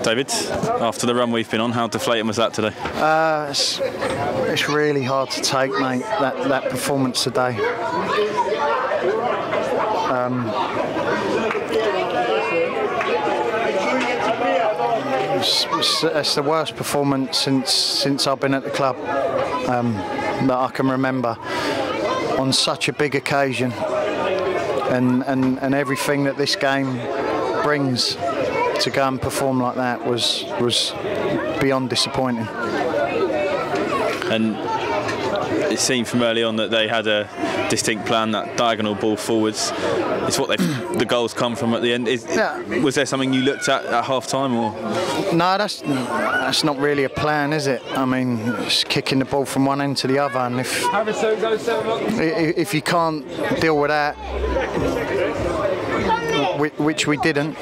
David, after the run we've been on, how deflating was that today? It's really hard to take, mate, that performance today. It's the worst performance since I've been at the club that I can remember on such a big occasion, and everything that this game brings. To go and perform like that was beyond disappointing. And it seemed from early on that they had a distinct plan. That diagonal ball forwards is what the goals come from at the end. Was there something you looked at half time, or? No, that's not really a plan, is it? I mean, it's kicking the ball from one end to the other, and if you can't deal with that, which we didn't,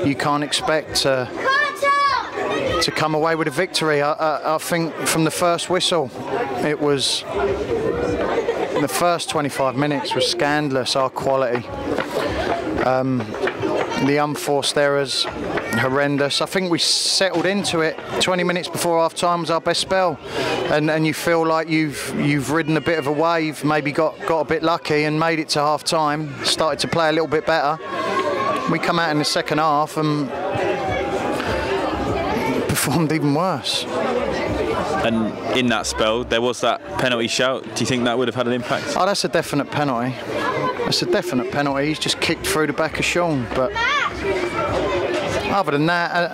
you can't expect to come away with a victory. I think from the first whistle, it was the first 25 minutes was scandalous. Our quality, the unforced errors, horrendous. I think we settled into it. 20 minutes before half time was our best spell, and you feel like you've ridden a bit of a wave, maybe got a bit lucky and made it to half time, started to play a little bit better. We come out in the second half and performed even worse. And in that spell, there was that penalty shout. Do you think that would have had an impact? Oh, that's a definite penalty. That's a definite penalty. He's just kicked through the back of Sean. But other than that,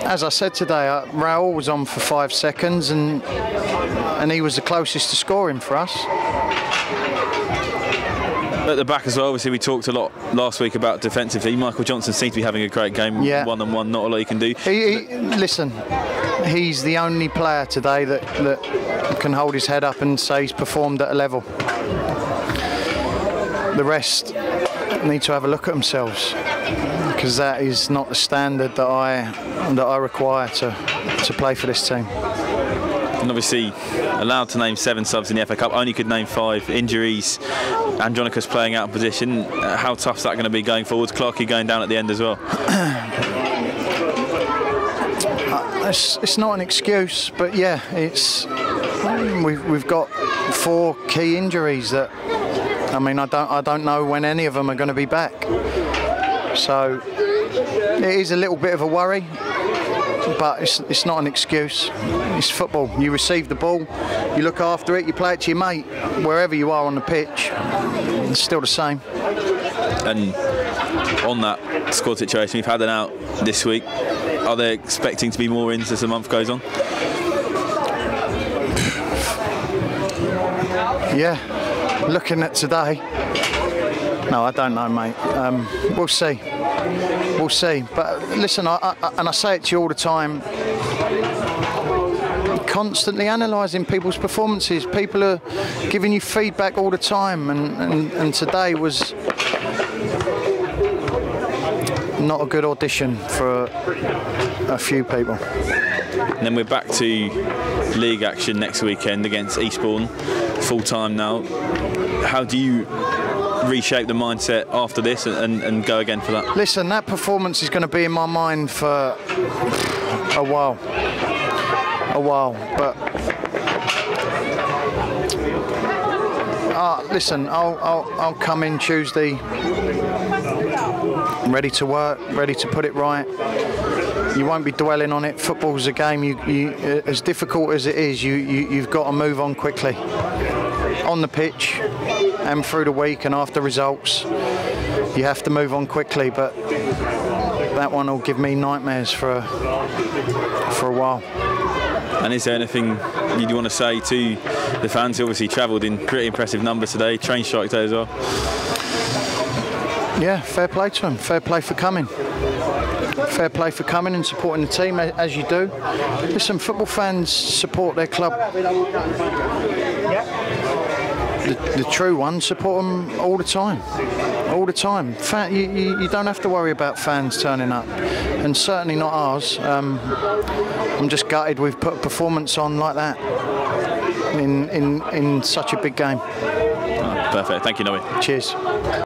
as I said today, Raul was on for 5 seconds and he was the closest to scoring for us. At the back as well, obviously we talked a lot last week about defensively. Michael Johnson seems to be having a great game, one-on-one, not a lot he can do. Listen, he's the only player today that can hold his head up and say he's performed at a level. The rest need to have a look at themselves, because that is not the standard that I require to play for this team. And obviously allowed to name 7 subs in the FA Cup, only could name 5. Injuries, Andronicus playing out of position. How tough is that going to be going forwards? Clarkey going down at the end as well. It's not an excuse, but yeah, we've got 4 key injuries that, I mean, I don't know when any of them are going to be back. So it is a little bit of a worry, but it's not an excuse. It's football. You receive the ball, you look after it, you play it to your mate, wherever you are on the pitch. It's still the same. And on that squad situation, we've had an out this week. Are they expecting to be more in as the month goes on? Yeah, looking at today. No, I don't know, mate. We'll see. We'll see. But listen, and I say it to you all the time, constantly analysing people's performances. People are giving you feedback all the time, and today was not a good audition for a few people. And then we're back to league action next weekend against Eastbourne, full time now. How do you reshape the mindset after this and go again for that? Listen, that performance is going to be in my mind for a while, but listen, I'll come in Tuesday ready to work, ready to put it right. You won't be dwelling on it. Football's a game. You as difficult as it is, you've got to move on quickly on the pitch and through the week and after results. You have to move on quickly, but that one will give me nightmares for a while. And is there anything you'd want to say to the fans who obviously travelled in pretty impressive numbers today, train strike day as well? Yeah, fair play to them. Fair play for coming. Fair play for coming and supporting the team as you do. Listen, football fans support their club. The true ones support them all the time. All the time. You don't have to worry about fans turning up, and certainly not ours. I'm just gutted we've put a performance on like that in such a big game. Perfect. Thank you, Noe. Cheers.